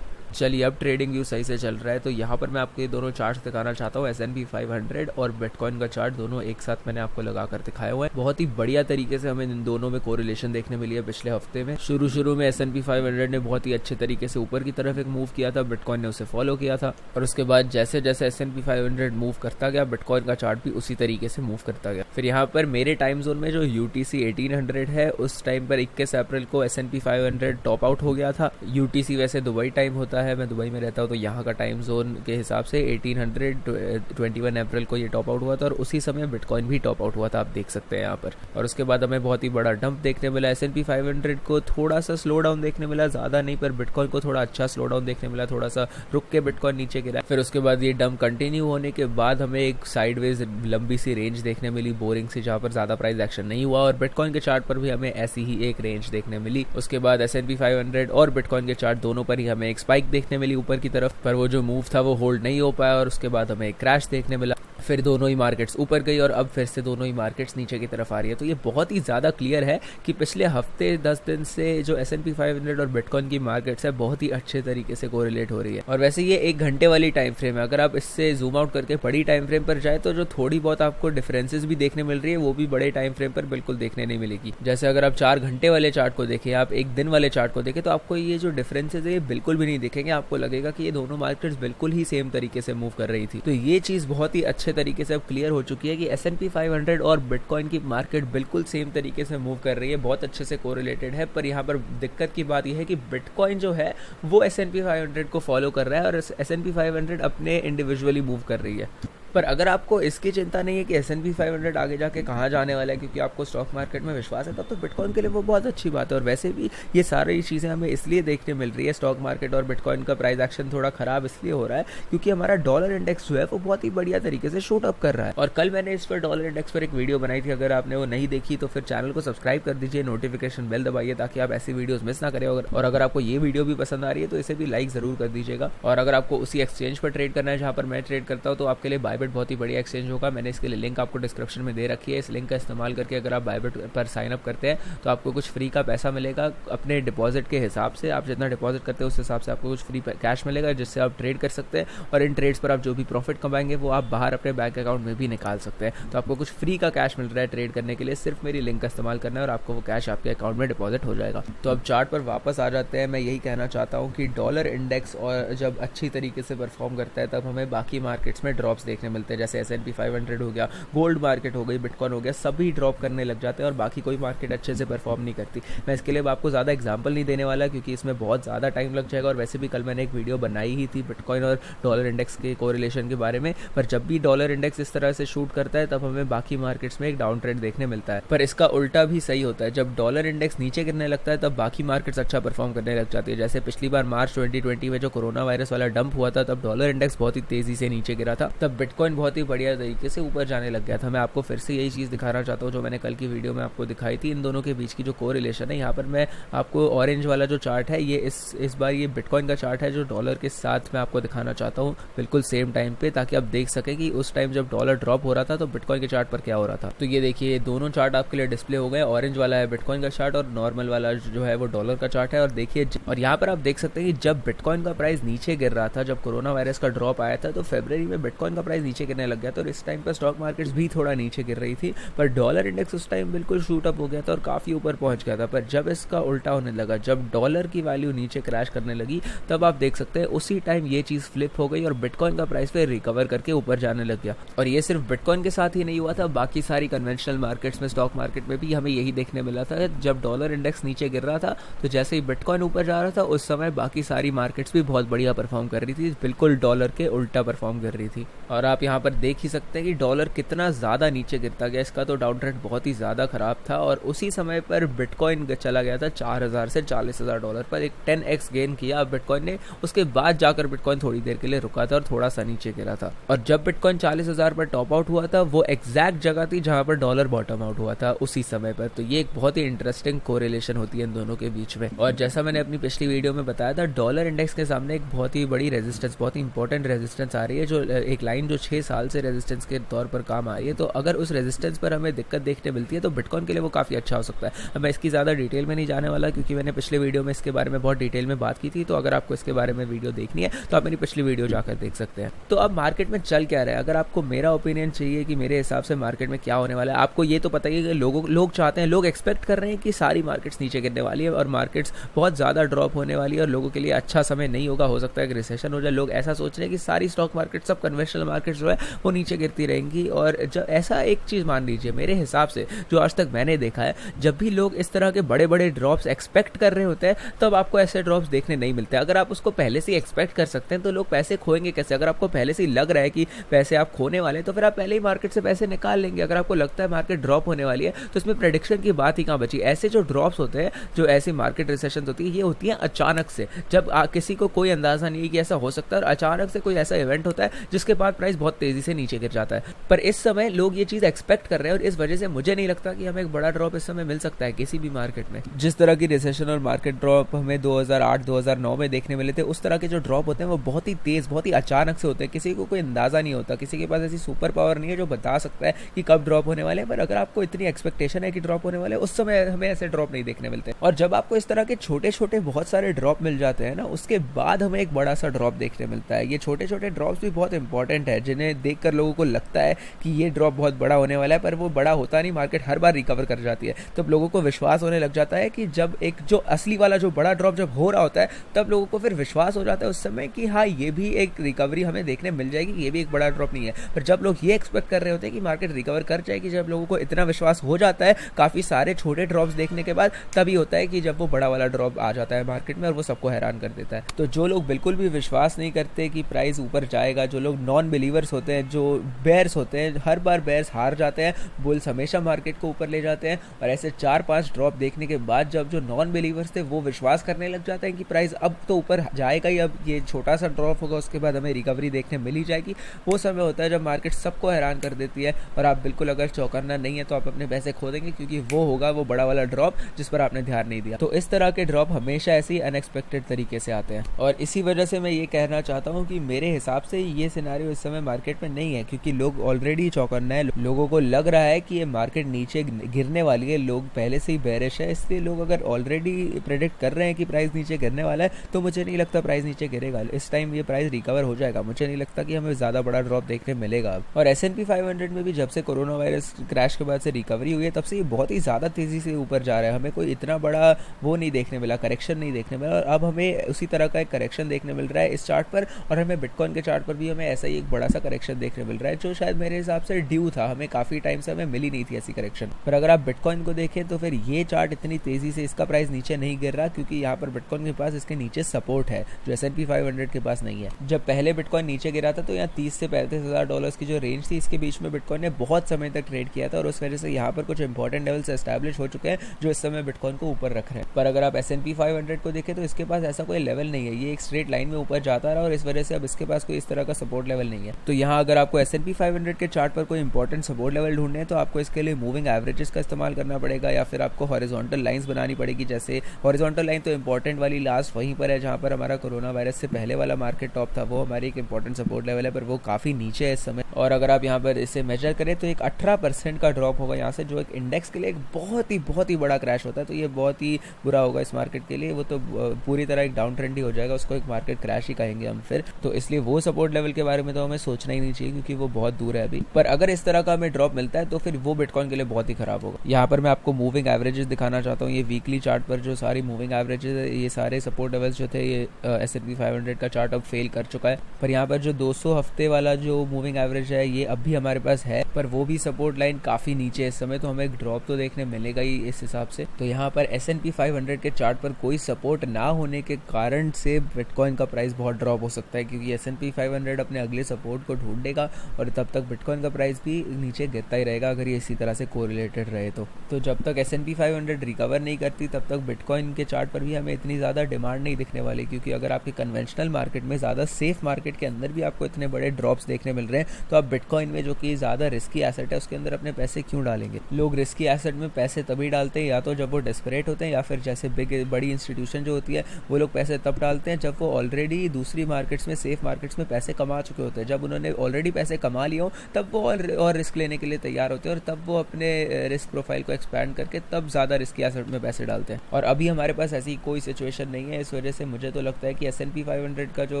चलिए अब ट्रेडिंग व्यू सही से चल रहा है। तो यहाँ पर मैं आपको ये दोनों चार्ट्स दिखाना चाहता हूँ, S&P 500 और बिटकॉइन का चार्ट दोनों एक साथ मैंने आपको लगा कर दिखाया हुआ है। बहुत ही बढ़िया तरीके से हमें इन दोनों में कोरिलेशन देखने मिली है पिछले हफ्ते में। शुरू में S&P 500 ने बहुत ही अच्छे तरीके से ऊपर की तरफ एक मूव किया था, बिटकॉइन ने उसे फॉलो किया था, और उसके बाद जैसे जैसे S&P 500 मूव करता गया बिटकॉइन का चार्ट भी उसी तरीके से मूव करता गया। फिर यहाँ पर मेरे टाइम जोन में जो UTC 1800 है उस टाइम पर 21 अप्रैल को S&P 500 टॉप आउट हो गया था। UTC वैसे दुबई टाइम होता है, मैं दुबई में रहता हूँ तो यहाँ का टाइम जोन के हिसाब से 21 अप्रैल को ये टॉप आउट हुआ था, और उसी समय बिटकॉइन भी टॉप आउट हुआ था, आप देख सकते हैं यहाँ पर। और उसके बाद हमें बहुत ही बड़ा डंप देखने मिला। S&P 500 को थोड़ा सा स्लो डाउन देखने मिला, ज़्यादा नहीं, पर बिटकॉइन को थोड़ा अच्छा स्लो डाउन देखने मिला, थोड़ा सा रुक के बिटकॉइन नीचे गिरा। फिर उसके बाद ये डंप कंटिन्यू होने के बाद हमें एक साइडवेज लंबी सी रेंज देखने मिली बोरिंग सी, जहाँ पर ज़्यादा प्राइस एक्शन नहीं हुआ, और बिटकॉइन के चार्ट पर भी हमें ऐसी ही एक रेंज देखने मिली। उसके बाद S&P 500 और बिटकॉइन के चार्ट दोनों पर ही हमें एक स्पाइक देखने मिली ऊपर की तरफ, पर वो जो मूव था वो होल्ड नहीं हो पाया, और उसके बाद हमें एक क्रैश देखने मिला। फिर दोनों ही मार्केट्स ऊपर गई और अब फिर से दोनों ही मार्केट्स नीचे की तरफ आ रही है। तो ये बहुत ही ज़्यादा क्लियर है कि पिछले हफ्ते 10 दिन से जो S&P 500 और बिटकॉइन की मार्केट्स है बहुत ही अच्छे तरीके से कोरिलेट हो रही है। और वैसे ये 1 घंटे वाली टाइम फ्रेम है, अगर आप इससे जूम आउट करके बड़ी टाइम फ्रेम पर जाए तो जो थोड़ी बहुत आपको डिफरेंसेस भी देखने मिल रही है वो भी बड़े टाइम फ्रेम पर बिल्कुल देखने नहीं मिलेगी। जैसे अगर आप 4 घंटे वाले चार्ट को देखें, आप 1 दिन वाले चार्ट को देखें, तो आपको ये जो डिफरेंसेस है ये बिल्कुल भी नहीं दिखेंगे। आपको लगेगा कि ये दोनों मार्केट्स बिल्कुल ही सेम तरीके से मूव कर रही थी। तो ये चीज़ बहुत ही अच्छे तरीके से अब क्लियर हो चुकी है कि S&P 500 और बिटकॉइन की मार्केट बिल्कुल सेम तरीके से मूव कर रही है, बहुत अच्छे से कोरिलेटेड है। पर यहाँ पर दिक्कत की बात यह है कि बिटकॉइन जो है वो S&P 500 को फॉलो कर रहा है और S&P 500 अपने इंडिविजुअली मूव कर रही है। पर अगर आपको इसकी चिंता नहीं है कि S&P 500 आगे जाके कहाँ जाने वाला है, क्योंकि आपको स्टॉक मार्केट में विश्वास है, तब तो बिटकॉइन के लिए वो बहुत अच्छी बात है। और वैसे भी ये सारी चीज़ें हमें इसलिए देखने मिल रही है, स्टॉक मार्केट और बिटकॉइन का प्राइस एक्शन थोड़ा खराब इसलिए हो रहा है क्योंकि हमारा डॉलर इंडेक्स जो है वो बहुत ही बढ़िया तरीके से शूट अप कर रहा है। और कल मैंने इस पर डॉलर इंडेक्स पर एक वीडियो बनाई थी, अगर आपने वो नहीं देखी तो फिर चैनल को सब्सक्राइब कर दीजिए, नोटिफिकेशन बेल दबाइए ताकि आप ऐसी वीडियोस मिस ना करें। और अगर आपको ये वीडियो भी पसंद आ रही है तो इसे भी लाइक ज़रूर कर दीजिएगा। और अगर आपको उसी एक्सचेंज पर ट्रेड करना है जहाँ पर मैं ट्रेड करता हूँ तो आपके लिए बाय बायबिट बहुत ही बढ़िया एक्सचेंज होगा। मैंने इसके लिए लिंक आपको डिस्क्रिप्शन में दे रखी है। इस लिंक का इस्तेमाल करके अगर आप बायबिट पर साइन अप करते हैं तो आपको कुछ फ्री का पैसा मिलेगा अपने डिपॉजिट के हिसाब से। आप जितना डिपॉजिट करते हैं उस हिसाब से आपको कुछ फ्री कैश मिलेगा, जिससे आप ट्रेड कर सकते हैं, और इन ट्रेड्स पर आप जो भी प्रॉफिट कमाएंगे वो आप बाहर अपने बैंक अकाउंट में भी निकाल सकते हैं। तो आपको कुछ फ्री का कैश मिल रहा है ट्रेड करने के लिए, सिर्फ मेरी लिंक का इस्तेमाल करना है और आपको वो कैश आपके अकाउंट में डिपॉजिट हो जाएगा। तो अब चार्ट पर वापस आ जाते हैं। मैं यही कहना चाहता हूँ कि डॉलर इंडेक्स और जब अच्छी तरीके से परफॉर्म करता है तब हमें बाकी मार्केट्स में ड्रॉप्स देखने मिलते हैं, जैसे S&P 500 हो गया, गोल्ड मार्केट हो गई, बिटकॉइन हो गया, सभी ड्रॉप करने लग जाते हैं और बाकी कोई मार्केट अच्छे से परफॉर्म नहीं करती। मैं इसके लिए आपको ज़्यादा एग्जांपल नहीं देने वाला क्योंकि इसमें बहुत ज़्यादा टाइम लग जाएगा, और वैसे भी कल मैंने एक वीडियो बनाई ही थी बिटकॉइन और डॉलर इंडेक्स के कोरिलेशन के बारे में। पर जब भी डॉलर इंडेक्स इस तरह से शूट करता है तब हमें बाकी मार्केट्स में एक डाउन ट्रेंड देखने मिलता है। पर इसका उल्टा भी सही होता है, जब डॉलर इंडेक्स नीचे गिरने लगता है तब बाकी मार्केट्स अच्छा परफॉर्म करने लग जाती है। जैसे पिछली बार मार्च 2020 में जो कोरोना वायरस वाला डंप हुआ था तब डॉलर इंडेक्स बहुत ही तेजी से नीचे गिरा था, तब बिटकॉइन बहुत ही बढ़िया तरीके से ऊपर जाने लग गया था। मैं आपको फिर से यही चीज़ दिखाना चाहता हूँ जो मैंने कल की वीडियो में आपको दिखाई थी। इन दोनों के बीच की जो कोरिलेशन है, यहाँ पर मैं आपको ऑरेंज वाला जो चार्ट है ये इस बार ये बिटकॉइन का चार्ट है जो डॉलर के साथ मैं आपको दिखाना चाहता हूँ बिल्कुल सेम टाइम पे, ताकि आप देख सकें कि उस टाइम जब डॉलर ड्रॉप हो रहा था तो बिटकॉइन के चार्ट पर क्या हो रहा था। तो ये देखिए, दोनों चार्ट आपके लिए डिस्प्ले हो गए। ऑरेंज वाला है बिटकॉइन का चार्ट और नॉर्मल वाला जो है वो डॉलर का चार्ट है। और देखिए, और यहाँ पर आप देख सकते हैं कि जब बिटकॉइन का प्राइस नीचे गिर रहा था, जब कोरोना वायरस का ड्रॉप आया था तो फरवरी में बिटकॉइन का प्राइस नीचे गिरने लग गया था और इस टाइम पर स्टॉक मार्केट्स भी थोड़ा नीचे गिर रही थी, पर डॉलर इंडेक्स उस टाइम बिल्कुल शूट अप हो गया था और काफ़ी ऊपर पहुंच गया था। पर जब इसका उल्टा होने लगा, जब डॉलर की वैल्यू नीचे क्रैश करने लगी, तब आप देख सकते हैं उसी टाइम ये चीज़ फ्लिप हो गई और बिटकॉइन का प्राइस फिर रिकवर करके ऊपर जाने लग गया। और ये सिर्फ बिटकॉइन के साथ ही नहीं हुआ था, बाकी सारी कन्वेंशनल मार्केट्स में, स्टॉक मार्केट में भी हमें यही देखने मिला था। जब डॉलर इंडेक्स नीचे गिर रहा था तो जैसे ही बिटकॉइन ऊपर जा रहा था उस समय बाकी सारी मार्केट्स भी बहुत बढ़िया परफॉर्म कर रही थी, बिल्कुल डॉलर के उल्टा परफॉर्म कर रही थी। और आप यहाँ पर देख ही सकते हैं कि डॉलर कितना ज़्यादा नीचे गिरता गया, इसका तो डाउन ट्रेंड बहुत ही ज़्यादा खराब था। और उसी समय पर बिटकॉइन चला गया था 4,000 से 40,000 डॉलर पर, एक 10x गेन किया बिटकॉइन ने। उसके बाद जाकर बिटकॉइन थोड़ी देर के लिए रुका था और थोड़ा सा नीचे गिरा था। और जब बिटकॉइन 40,000 पर टॉप आउट हुआ था, वो एग्जैक्ट जगह थी जहाँ पर डॉलर बॉटम आउट हुआ था उसी समय पर। तो ये एक बहुत ही इंटरेस्टिंग कोरिलेशन होती है इन दोनों के बीच में। और जैसा मैंने अपनी पिछली वीडियो में बताया था, डॉलर इंडेक्स के सामने एक बहुत ही बड़ी रेजिस्टेंस, बहुत ही इंपॉर्टेंट रेजिस्टेंस आ रही है, जो एक लाइन जो 6 साल से रेजिस्टेंस के तौर पर काम आ रही है। तो अगर उस रेजिस्टेंस पर हमें दिक्कत देखने मिलती है तो बिटकॉइन के लिए वो काफ़ी अच्छा हो सकता है। अब मैं इसकी ज़्यादा डिटेल में नहीं जाने वाला क्योंकि मैंने पिछले वीडियो में इसके बारे में बहुत डिटेल में बात की थी। तो अगर आपको इसके बारे में वीडियो देखनी है तो आप मेरी पिछली वीडियो जाकर देख सकते हैं। तो अब मार्केट में चल क्या रहा है, अगर आपको मेरा ओपिनियन चाहिए कि मेरे हिसाब से मार्केट में क्या होने वाला है, आपको ये तो पता ही है कि लोग चाहते हैं, लोग एक्सपेक्ट कर रहे हैं कि सारी मार्केट्स नीचे गिरने वाली है और मार्केट्स बहुत ज़्यादा ड्रॉप होने वाली है और लोगों के लिए अच्छा समय नहीं होगा, हो सकता है कि रिसेशन हो जाए। लोग ऐसा सोच रहे हैं कि सारी स्टॉक मार्केट, सब कन्वेंशनल मार्केट्स जो है वो नीचे गिरती रहेंगी। और जब ऐसा एक चीज़ मान लीजिए, मेरे हिसाब से जो आज तक मैंने देखा है, जब भी लोग इस तरह के बड़े बड़े ड्रॉप्स एक्सपेक्ट कर रहे होते हैं तब आपको ऐसे ड्रॉप्स देखने नहीं मिलते। अगर आप उसको पहले से एक्सपेक्ट कर सकते हैं तो लोग पैसे खोएंगे कैसे? अगर आपको पहले से ही लग रहा है कि पैसे आप खोने वाले हैं तो फिर आप पहले ही मार्केट से पैसे निकाल लेंगे। अगर आपको लगता है मार्केट ड्रॉप होने वाली है तो इसमें प्रेडिक्शन की बात ही कहाँ बची। ऐसे जो ड्रॉप्स होते हैं, जो ऐसी मार्केट रिसेशन होती है, ये होती है अचानक से, जब किसी को कोई अंदाजा नहीं है कि ऐसा हो सकता है और अचानक से कोई ऐसा इवेंट होता है जिसके बाद प्राइस बहुत तेजी से नीचे गिर जाता है। पर इस समय लोग ये चीज़ एक्सपेक्ट कर रहे हैं और इस वजह से मुझे नहीं लगता कि हमें एक बड़ा ड्रॉप इस समय मिल सकता है किसी भी मार्केट में। जिस तरह की रिसेशन और मार्केट ड्रॉप हमें 2008-2009 में देखने मिले थे, उस तरह के जो ड्रॉप होते हैं वो बहुत ही तेज, बहुत ही अचानक से होते हैं, किसी को कोई अंदाजा नहीं होता, किसी के पास ऐसी सुपर पावर नहीं है जो बता सकता है कि कब ड्रॉप होने वाले हैं। पर अगर आपको इतनी एक्सपेक्टेशन है कि ड्रॉप होने वाले, उस समय हमें ऐसे ड्रॉप नहीं देखने मिलते। और जब आपको इस तरह के छोटे छोटे बहुत सारे ड्रॉप मिल जाते हैं ना, उसके बाद हमें एक बड़ा सा ड्रॉप देखने मिलता है। ये छोटे छोटे ड्रॉप्स भी बहुत इंपॉर्टेंट है, जिन्हें देखकर लोगों को लगता है कि ये ड्रॉप बहुत बड़ा होने वाला है, पर वो बड़ा होता नहीं, मार्केट हर बार रिकवर कर जाती है। तब लोगों को विश्वास होने लग जाता है कि जब एक जो असली वाला जो बड़ा ड्रॉप जब हो रहा होता है, तब लोगों को फिर विश्वास हो जाता है उस समय कि हाँ, ये भी एक रिकवरी हमें देखने मिल जाएगी, ये भी एक बड़ा ड्रॉप नहीं है। पर जब लोग ये एक्सपेक्ट कर रहे होते हैं कि मार्केट रिकवर कर जाएगी, जब लोगों को इतना विश्वास हो जाता है काफ़ी सारे छोटे ड्रॉप्स देखने के बाद, तभी होता है कि जब वो बड़ा वाला ड्रॉप आ जाता है मार्केट में और वो सबको हैरान कर देता है। तो जो लोग बिल्कुल भी विश्वास नहीं करते कि प्राइस ऊपर जाएगा, जो लोग नॉन बिलीवर्स होते हैं, जो बेयर्स होते हैं, हर बार बेयर्स हार जाते हैं, बुल्स हमेशा मार्केट को ऊपर ले जाते हैं। और ऐसे 4-5 ड्रॉप देखने के बाद जब जो नॉन बिलीवर्स थे वो विश्वास करने लग जाते हैं कि प्राइस अब तो ऊपर जाएगा ही, अब ये छोटा सा ड्रॉप होगा, उसके बाद हमें रिकवरी देखने मिल ही जाएगी, वो समय होता है जब मार्केट सबको हैरान कर देती है। और आप बिल्कुल अगर चौकन्ना नहीं है तो आप अपने पैसे खो देंगे, क्योंकि वो होगा वो बड़ा वाला ड्रॉप जिस पर आपने ध्यान नहीं दिया। तो इस तरह के ड्रॉप हमेशा ऐसे ही अनएक्सपेक्टेड तरीके से आते हैं। और इसी वजह से मैं ये कहना चाहता हूँ कि मेरे हिसाब से ये सिनेरियो इस समय मार्केट में नहीं है, क्योंकि लोग ऑलरेडी चौकन्ना है, लोगों को लग रहा है कि ये मार्केट नीचे गिरने वाली है, लोग पहले से ही बेरिश है, इसलिए लोग अगर ऑलरेडी प्रेडिक्ट कर रहे हैं कि प्राइस नीचे गिरने वाला है तो मुझे नहीं लगता प्राइस नीचे गिरेगा। इस टाइम ये प्राइस रिकवर हो जाएगा, मुझे नहीं लगता कि हमें ज़्यादा बड़ा ड्रॉप देखने मिलेगा। और S&P 500 में भी जब से कोरोना वायरस क्रैश के बाद से रिकवरी हुई है तब से ये बहुत ही ज़्यादा तेज़ी से ऊपर जा रहा है, हमें कोई इतना बड़ा वो नहीं देखने मिला, करेक्शन नहीं देखने मिला, और अब हमें उसी तरह का एक करेक्शन देखने मिल रहा है इस चार्ट पर, और हमें बिटकॉइन के चार्ट पर भी हमें ऐसा ही एक बड़ा सा करेक्शन देखने मिल रहा है, जो शायद मेरे हिसाब से ड्यू था, हमें काफ़ी टाइम से हमें मिली नहीं थी ऐसी करेक्शन। पर अगर आप बिटकॉइन को देखें तो फिर ये चार्ट इतनी तेज़ी से इसका प्राइस नीचे नहीं गिर रहा, क्योंकि यहाँ पर बिटकॉइन के पास इसके नीचे सपोर्ट है जो S&P 500 के पास नहीं है। जब पहले बिटकॉइन नीचे गिरा था तो यहाँ 30 से 35,000 डॉलर्स की जो रेंज थी इसके बीच में बिटकॉइन ने बहुत समय तक ट्रेड किया था, और उस वजह से यहाँ पर कुछ इंपॉर्टेंट लेवल्स एस्टैब्लिश हो चुके हैं जो इस समय बिटकॉइन को ऊपर रख रहे हैं। पर अगर आप S&P 500 को देखें तो इसके पास ऐसा कोई लेवल नहीं है, ये एक स्ट्रेट लाइन में ऊपर जाता रहा और इस वजह से अब इसके पास कोई इस तरह का सपोर्ट लेवल नहीं है। तो यहाँ अगर आपको S&P 500 के चार्ट पर कोई इंपॉर्टेंट सपोर्ट लेवल ढूंढने हैं तो आपको इसके लिए मूविंग एवरेजेस का इस्तेमाल करना पड़ेगा, या फिर आपको हॉरिजॉन्टल लाइंस बनानी पड़ेगी। जैसे हॉरिजॉन्टल लाइन तो इंपॉर्टेंट वाली लास्ट वहीं पर है जहाँ पर हमारा कोरोना वायरस से पहले वाला मार्केट टॉप था, वो हमारी एक इंपॉर्टेंट सपोर्ट लेवल है, पर वो काफ़ी नीचे है इस समय। और अगर आप यहाँ पर इसे मेजर करें तो एक 18% का ड्रॉप होगा यहाँ से, जो एक इंडेक्स के लिए एक बहुत ही बड़ा क्रैश होता है, तो ये बहुत ही बुरा होगा इस मार्केट के लिए, वो तो पूरी तरह एक डाउन ट्रेंड ही हो जाएगा, उसको एक मार्केट क्रैश ही कहेंगे हम फिर। तो इसलिए वो सपोर्ट लेवल के बारे में तो हमें सोचना ही नहीं चाहिए, क्योंकि वो बहुत दूर है अभी। पर अगर इस तरह का हमें ड्रॉप मिलता है तो फिर वो बिटकॉइन के लिए बहुत ही खराब होगा। यहाँ पर मैं आपको मूविंग एवरेजेस दिखाना चाहता हूँ, ये वीकली चार्ट पर जो सारी मूविंग एवरेजेस है, ये सारे सपोर्ट लेवल्स जो थे, ये S&P 500 का चार्ट अब फेल कर चुका है। पर यहाँ पर जो 200 हफ्ते वाला जो मूविंग एवरेज है ये अब भी हमारे पास है, पर वो भी सपोर्ट लाइन काफ़ी नीचे है इस समय, तो हमें एक ड्रॉप तो देखने मिलेगा ही इस हिसाब से। तो यहाँ पर S&P 500 के चार्ट पर कोई सपोर्ट ना होने के कारण से बिटकॉइन का प्राइस बहुत ड्रॉप हो सकता है, क्योंकि S&P 500 अपने अगले सपोर्ट को ढूंढेगा और तब तक बिटकॉइन का प्राइस भी नीचे गिरता ही रहेगा अगर ये इसी तरह से कोरिलेटेड रहे तो जब तक S&P 500 रिकवर नहीं करती तब तक बिटकॉइन के चार्ट पर भी हमें इतनी ज़्यादा डिमांड नहीं दिखने वाली, क्योंकि अगर आपके कन्वेंशनल मार्केट में ज़्यादा सेफ मार्केट के अंदर भी आपको इतने बड़े ड्रॉप्स देखने मिल रहे हैं, तो आप बिटकॉइन में जो कि ज़्यादा रिस्की एसेट है उसके अंदर अपने पैसे क्यों डालेंगे। लोग रिस्की एसेट में पैसे तभी डालते हैं या तो जब वो डेस्परेट होते हैं, या फिर जैसे बड़ी इंस्टीट्यूशन जो होती है वो लोग पैसे तब डालते हैं जब वो ऑलरेडी दूसरी मार्केट्स में, सेफ मार्केट्स में पैसे कमा चुके होते हैं। जब उन्होंने ऑलरेडी पैसे कमा लिए हो तब वो और रिस्क लेने के लिए तैयार होते हैं, और तब वो अपने रिस्क प्रोफाइल को एक्सपैंड करके तब ज़्यादा रिस्की एसेट में पैसे डालते हैं। और अभी हमारे पास ऐसी कोई सिचुएशन नहीं है, इस वजह से मुझे तो लगता है कि S&P 500 का जो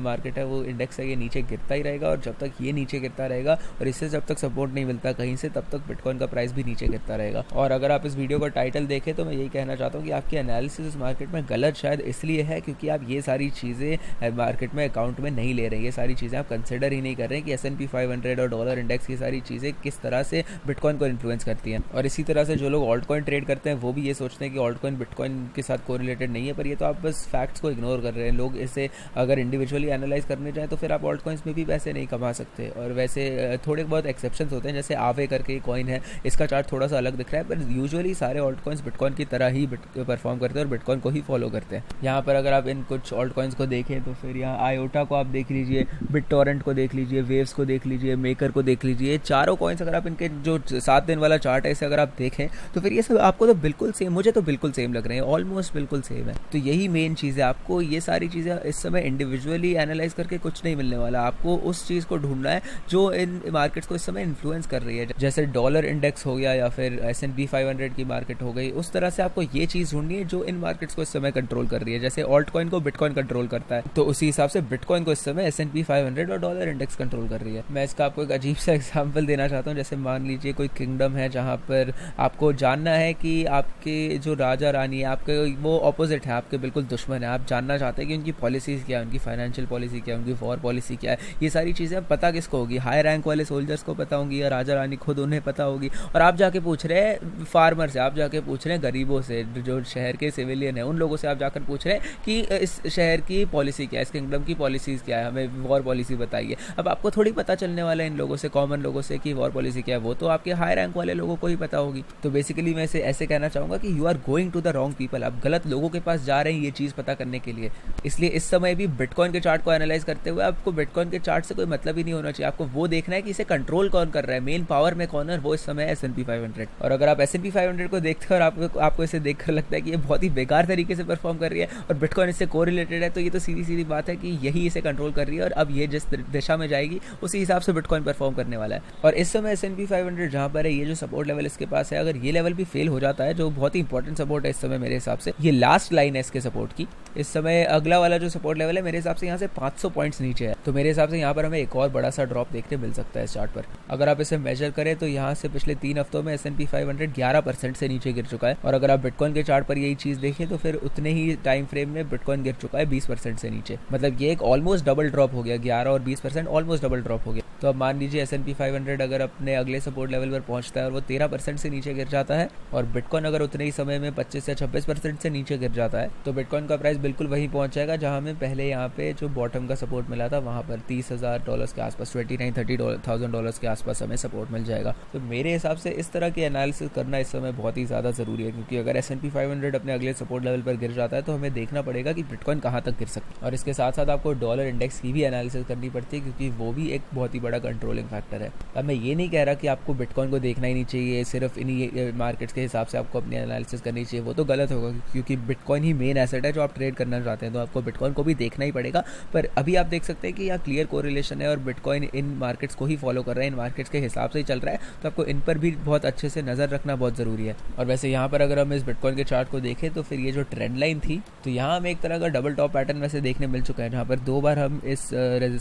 मार्केट है वो इंडेक्स है ये नीचे गिरता ही रहेगा, और जब तक ये नीचे गिरता रहेगा और इससे जब तक सपोर्ट नहीं मिलता कहीं से, तब तक बिटकॉइन का प्राइस भी नीचे गिरता रहेगा। और अगर आप इस वीडियो का टाइटल देखें तो मैं यही कहना चाहता हूँ कि आपकी एनालिसिस इस मार्केट में गलत शायद इसलिए है क्योंकि आप ये सारी चीज़ें मार्केट में अकाउंट में नहीं ले रहे हैं, ये सारी चीज़ें आप कंसिडर ही नहीं कर रहे हैं कि S&P 500 और डॉलर इंडेक्स, ये सारी चीज़ें किस तरह से बिटकॉइन को इन्फ्लुएंस करती हैं। और इसी तरह से जो लोग ऑल्ट कॉइन ट्रेड करते हैं वो भी ये सोचते हैं कि ऑल्ट कॉइन बिटकॉइन के साथ कोरिलेटेड नहीं है, पर ये तो आप बस फैक्ट्स को इग्नोर कर रहे हैं। लोग इसे अगर इंडिविजुअली एनालाइज करने जाएँ तो फिर आप ऑल्ट कॉइन्स में भी पैसे नहीं कमा सकते, और वैसे थोड़े बहुत एक्सेप्शंस होते हैं, जैसे आवे करके कॉइन है, इसका चार्ट थोड़ा सा अलग दिख रहा है, पर यूजुअली सारे ऑल्ट कॉइन्स बिटकॉइन की तरह ही परफॉर्म करते हैं और बिटकॉइन को ही फॉलो करते हैं। यहाँ पर अगर आप इन कुछ ऑल्ट कॉइन्स को देखें तो फिर यहाँ आयोटा को आप देख लीजिए, बिटटॉरेंट को देख लीजिए, वेव्स को देख लीजिए, मेकर को देख लीजिए, चारों कॉइन्स अगर आप इनके जो 7 दिन वाला चार्ट है इसे अगर आप देखें तो फिर ये सब आपको तो बिल्कुल सेम, मुझे तो बिल्कुल सेम लग रहे हैं, ऑलमोस्ट बिल्कुल सेम है। तो यही मेन चीज़ है, आपको ये सारी चीज़ें इस समय इंडिविजुअली एनालाइज करके कुछ नहीं मिलने वाला, आपको उस चीज़ को ढूंढना है जो इन मार्केट्स को इस समय इन्फ्लुएंस कर रही है, जैसे डॉलर इंडेक्स हो गया या फिर S&P 500 की मार्केट हो गई, उस तरह से आपको ये चीज़ ढूंढनी है जो इन मार्केट्स को इस समय कंट्रोल कर रही है। जैसे ऑल्ट कॉइन को बिटकॉइन कंट्रोल करता है, तो उसी हिसाब से बिटकॉइन को इस समय S&P 500 और डॉलर इंडेक्स कंट्रोल कर रही है। मैं इसका आपको एक अजीब सा एग्जांपल देना चाहता हूँ, जैसे मान लीजिए कोई किंगडम है जहाँ पर आपको जानना है कि आपके जो राजा रानी है आपके वो ऑपोजिट है, आपके बिल्कुल दुश्मन है, आप जानना चाहते हैं कि उनकी पॉलिसीज़ क्या है, उनकी फाइनेंशियल पॉलिसी क्या है, उनकी वॉर पॉलिसी क्या है, ये सारी चीज़ें पता किसको होगी, हाई रैंक वाले सोल्जर्स को पता होंगी, या राजा रानी खुद उन्हें पता होगी। और आप जाके पूछ रहे हैं फार्मर से, आप जाके पूछ रहे हैं गरीबों से, जो शहर के सिविलियन है उन लोगों से आप जाकर पूछ रहे हैं कि इस शहर की पॉलिसी क्या है, इस किंगडम की पॉलिसीज़ क्या है, हमें वॉर पॉलिसी बताइए। अब आपको थोड़ी पता चलने वाला है इन लोगों से, कॉमन लोगों से, कि वॉर पॉलिसी क्या है, वो तो आपके हाई रैंक वाले लोगों को ही पता होगी। तो बेसिकली मैं इसे ऐसे कहना चाहूँगा कि you are going to the wrong people, आप गलत लोगों के पास जा रहे हैं ये चीज़ पता करने के लिए। इसलिए इस समय भी बिटकॉइन के चार्ट को एनालाइज करते हुए आपको बिटकॉइन के चार्ट से कोई मतलब ही नहीं होना चाहिए, आपको वो देखना है कि इसे कंट्रोल कौन कर रहा है, मेन पावर में कौन है, वो इस समय है S&P 500। और अगर आप S&P 500 को देखते हैं और आपको इसे देखकर लगता है कि ये बहुत ही बेकार तरीके से परफॉर्म कर रही है और बिटकॉइन इससे कोरिलेटेड है, तो ये तो सीधी सीधी बात है कि यही इसे कंट्रोल कर रही है, और अब ये जिस दिशा में जाएगी जाएगी उसी हिसाब से बिटकॉइन परफॉर्म करने वाला है। और इस समय S&P 500 जहाँ पर है, ये जो सपोर्ट लेवल इसके पास है, अगर ये लेवल भी फेल हो जाता है, जो बहुत ही इंपॉर्टेंट सपोर्ट है इस समय मेरे हिसाब से, ये लास्ट लाइन है इसके सपोर्ट की। इस समय अगला वाला जो सपोर्ट लेवल है मेरे हिसाब से यहाँ से 500 पॉइंट्स नीचे है, तो मेरे हिसाब से यहाँ पर हमें एक और बड़ा सा ड्रॉप देखने मिल सकता है इस चार्ट पर। अगर आप इसे मेजर करें तो यहाँ से पिछले 3 हफ्तों में S&P 500 11% से नीचे गिर चुका है, और अगर आप बिटकॉइन के चार्ट पर यही चीज़ देखें तो फिर उतने ही टाइम फ्रेम में बिटकॉइन गिर चुका है 20% से नीचे। मतलब ये एक ऑलमोस्ट डबल ड्रॉप हो गया, 11 और 20% ऑलमोस्ट डबल ड्रॉप हो गया। तो अब मान लीजिए S&P 500 अगर अपने अगले सपोर्ट लेवल पर पहुंचता है और वो 13% से नीचे गिर जाता है, और बिटकॉइन अगर उतने ही समय में 25 से 26% से नीचे गिर जाता है, तो बिटकॉइन का प्राइस बिल्कुल वहीं पहुंच जाएगा जहां हमें पहले यहाँ पे जो बॉटम का सपोर्ट मिला था, वहां पर $30,000 के आसपास, $29,000-30,000 के आसपास हमें सपोर्ट मिल जाएगा। तो मेरे हिसाब से इस तरह की एनालिसिस करना इस समय बहुत ही ज़्यादा ज़रूरी है, क्योंकि अगर S&P 500 अपने अगले सपोर्ट लेवल पर गिर जाता है तो हमें देखना पड़ेगा कि बिटकॉइन कहाँ तक गिर सकता है। और इसके साथ साथ आपको डॉलर इंडेक्स की भी एनालिसिस करनी पड़ती है, क्योंकि वो भी एक बहुत ही बड़ा कंट्रोलिंग फैक्टर है। अब मैं ये नहीं कह रहा कि आपको बिटकॉइन को देखना ही नहीं चाहिए, सिर्फ इन्हीं मार्केट्स के हिसाब से आपको अपनी एनालिसिस करनी चाहिए, वो तो गलत होगा, क्योंकि बिटकॉइन ही मेन एसेट है जो आप ट्रेड करना चाहते हैं, तो आपको बिटकॉइन को भी देखना ही पड़ेगा। पर अभी आप देख सकते हैं कि यहाँ क्लियर कोरिलेशन है और बिटकॉइन इन मार्केट्स को ही फॉलो कर रहा है, इन मार्केट्स के हिसाब से ही चल रहा है, तो आपको इन पर भी बहुत अच्छे से नज़र रखना बहुत ज़रूरी है। और वैसे यहाँ पर अगर हम इस बिटकॉइन के चार्ट को देखें तो फिर ये जो ट्रेंड लाइन थी, तो यहाँ हमें एक तरह का डबल टॉप पैटर्न वैसे देखने मिल चुका है, जहाँ पर 2 बार हम इस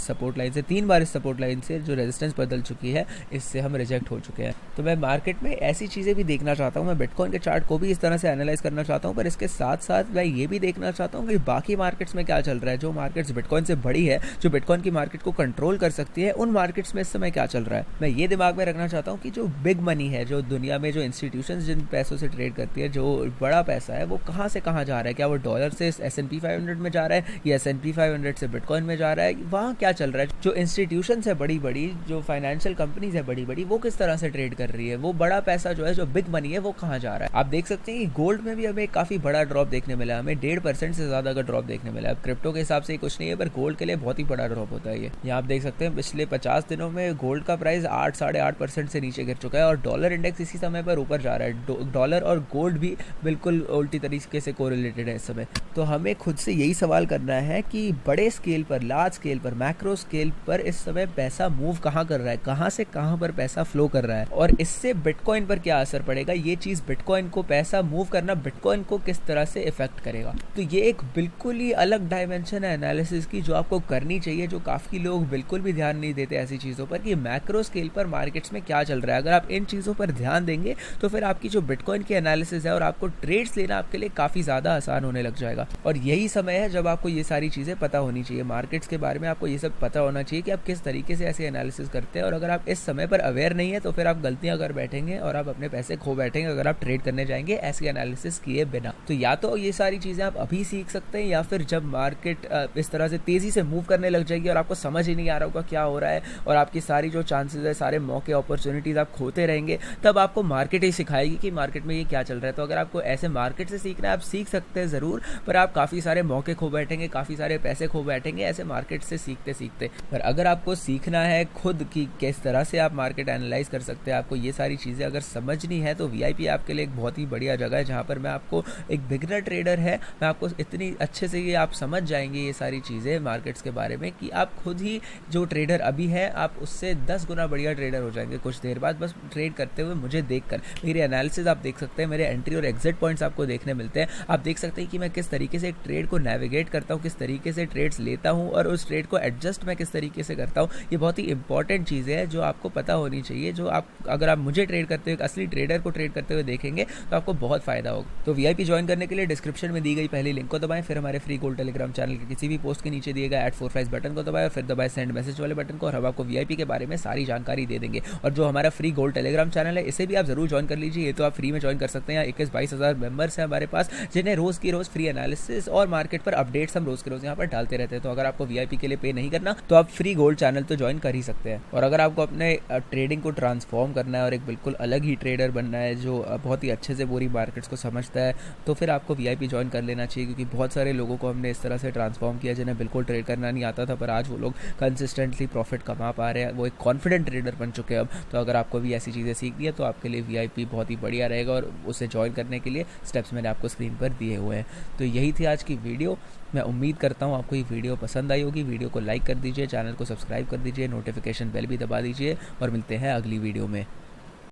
सपोर्ट लाइन से, 3 बार इस सपोर्ट लाइन से जो रेजिस्टेंस बदल चुकी है, इससे हम रिजेक्ट हो चुके हैं। तो मैं मार्केट में ऐसी चीज़ें भी देखना चाहता हूँ, मैं बिटकॉइन के चार्ट को भी इस तरह से एनालाइज करना चाहता हूँ, पर इसके साथ साथ मैं ये भी देखना चाहता हूँ कि बाकी मार्केट्स में क्या चल रहा है, जो मार्केट्स बिटकॉइन से बड़ी है, जो बिटकॉइन की मार्केट को कंट्रोल कर सकती है, उन मार्केट्स में इस समय क्या चल रहा है। मैं ये दिमाग में रखना चाहता हूँ कि जो बिग मनी है, जो दुनिया में जो इंस्टीट्यूशंस जिन पैसों से ट्रेड करती है, जो बड़ा पैसा है, वो कहाँ से कहाँ जा रहा है, क्या वो डॉलर से S&P 500 में जा रहा है या S&P 500 से बिटकॉइन में जा रहा है, वहाँ क्या चल रहा है। जो इंस्टीट्यूशंस है बड़ी बड़ी, जो फाइनेंशियल कंपनीज है बड़ी बड़ी, वो किस तरह से ट्रेड कर रही है, वो बड़ा पैसा जो है, जो बिग मनी है, वो कहाँ जा रहा है। आप देख सकते हैं कि गोल्ड में भी हमें काफी बड़ा ड्रॉप देखने मिला है, हमें 1.5% से ज्यादा का ड्रॉप देखने मिला है। अब क्रिप्टो के हिसाब से कुछ नहीं है, पर गोल्ड के लिए बहुत ही बड़ा ड्रॉप होता है ये। यहाँ आप देख सकते हैं पिछले 50 दिनों में गोल्ड का प्राइस 8-8.5% से नीचे गिर चुका है, और डॉलर इंडेक्स इसी समय पर ऊपर जा रहा है। डॉलर और गोल्ड भी बिल्कुल उल्टी तरीके से कोरिलेटेड है इस समय। तो हमें खुद से यही सवाल करना है कि बड़े स्केल पर, लार्ज स्केल पर, मैक्रो स्केल पर इस समय पैसा मूव कहाँ कर रहा है, कहाँ से कहाँ पर पैसा फ्लो कर रहा है, और इससे बिटकॉइन पर क्या असर पड़ेगा। ये चीज़ बिटकॉइन को, पैसा मूव करना बिटकॉइन को किस तरह से इफेक्ट करेगा। तो ये एक बिल्कुल ही अलग डायमेंशन है एनालिसिस की, जो आपको करनी चाहिए, जो काफ़ी लोग बिल्कुल भी ध्यान नहीं देते ऐसी चीज़ों पर, कि मैक्रो स्केल पर मार्केट्स में क्या चल रहा है। अगर आप इन चीज़ों पर ध्यान देंगे तो फिर आपकी जो बिटकॉइन की एनालिसिस है और आपको ट्रेड्स लेना आपके लिए काफ़ी ज़्यादा आसान होने लग जाएगा। और यही समय है जब आपको ये सारी चीज़ें पता होनी चाहिए, मार्केट्स के बारे में आपको ये सब पता होना चाहिए कि आप किस तरीके से ऐसे एनालिसिस करते हैं। और अगर आप इस समय पर अवेयर नहीं है तो फिर आप गलतियां कर बैठेंगे और आप अपने पैसे खो बैठेंगे अगर आप ट्रेड करने जाएंगे ऐसी एनालिसिस किए बिना। तो या तो ये सारी चीज़ें आप अभी सीख सकते हैं, या फिर जब मार्केट इस तरह से तेज़ी से मूव करने लग जाएगी और आपको समझ ही नहीं आ रहा होगा क्या हो रहा है, और आपकी सारी जो चांसेस है, सारे मौके, अपॉर्चुनिटीज़ आप खोते रहेंगे, तब आपको मार्केट ही सिखाएगी कि मार्केट में ये क्या चल रहा है। तो अगर आपको ऐसे मार्केट से सीखना है, आप सीख सकते हैं ज़रूर, पर आप काफ़ी सारे मौके खो बैठेंगे, काफ़ी सारे पैसे खो बैठेंगे ऐसे मार्केट से सीखते सीखते। पर अगर आपको सीखना है खुद कि किस तरह से आप मार्केट एनालाइज कर सकते हैं, आपको ये सारी चीज़ें अगर समझनी है, तो VIP आपके लिए एक बहुत ही बढ़िया जगह है, जहाँ पर मैं आपको, एक बिगिनर ट्रेडर है, मैं आपको इतनी अच्छे से ये आप समझ जाएंगे ये सारी चीज़ें मार्केट्स के बारे में, कि आप खुद ही जो ट्रेडर अभी है, आप उससे 10 गुना बढ़िया ट्रेडर हो जाएंगे कुछ देर बाद, बस ट्रेड करते हुए मुझे देखकर। मेरी एनालिसिस आप देख सकते हैं, मेरे एंट्री और एग्जिट पॉइंट्स आपको देखने मिलते हैं। आप देख सकते हैं कि मैं किस तरीके से एक ट्रेड को नेविगेट करता हूँ, किस तरीके से ट्रेड्स लेता हूँ, और उस ट्रेड को एडजस्ट मैं किस तरीके से करता हूँ। ये बहुत ही इंपॉर्टेंट चीज़ें हैं जो आपको पता होनी चाहिए, जो आप, अगर आप मुझे ट्रेड करते हुए, असली ट्रेडर को ट्रेड करते हुए देखेंगे तो आपको बहुत फायदा होगा। तो VIP ज्वाइन करने के लिए डिस्क्रिप्शन में दी गई पहली लिंक को दबाएं, फिर हमारे फ्री गोल्ड टेलीग्राम चैनल के किसी भी पोस्ट के नीचे दिए गए @45 बटन को दबाएं, फिर दबाएं सेंड मैसेज वाले बटन को, और हम आपको VIP के बारे में सारी जानकारी दे देंगे। और जो हमारा फ्री गोल्ड टेलीग्राम चैनल है, इसे भी आप जरूर ज्वाइन कर लीजिए। ये तो आप फ्री में ज्वाइन कर सकते हैं। 21-22 हज़ार मेंबर्स हैं हमारे पास, जिन्हें रोज़ की रोज़ फ्री एनालिसिस और मार्केट पर अपडेट्स हम रोज़ के रोज़ यहाँ पर डालते रहते हैं। तो अगर आपको VIP के लिए पे नहीं करना, तो आप फ्री गोल्ड चैनल तो ज्वाइन कर ही सकते हैं। और अगर आपको अपने ट्रेडिंग को ट्रांसफॉर्म करना है और एक बिल्कुल अलग ही ट्रेडर बनना है, जो बहुत ही अच्छे से पूरी मार्केट्स को समझता है, तो फिर आपको VIP ज्वाइन कर लेना चाहिए। क्योंकि बहुत सारे लोगों को हमने इस तरह से ट्रांसफॉर्म किया जिन्हें बिल्कुल ट्रेड करना नहीं आता था, पर आज वो लोग कंसिस्टेंटली प्रॉफिट कमा पा रहे हैं, वो एक कॉन्फिडेंट ट्रेडर बन चुके हैं अब। तो अगर आपको भी ऐसी चीज़ें सीखनी है तो आपके लिए VIP बहुत ही बढ़िया रहेगा, और उसे ज्वाइन करने के लिए स्टेप्स मैंने आपको स्क्रीन पर दिए हुए हैं। तो यही थी आज की वीडियो। मैं उम्मीद करता हूँ आपको ये वीडियो पसंद आई होगी। वीडियो को लाइक कर दीजिए, चैनल को सब्सक्राइब कर दीजिए, नोटिफिकेशन बेल भी दबा दीजिए और मिलते हैं अगली वीडियो में।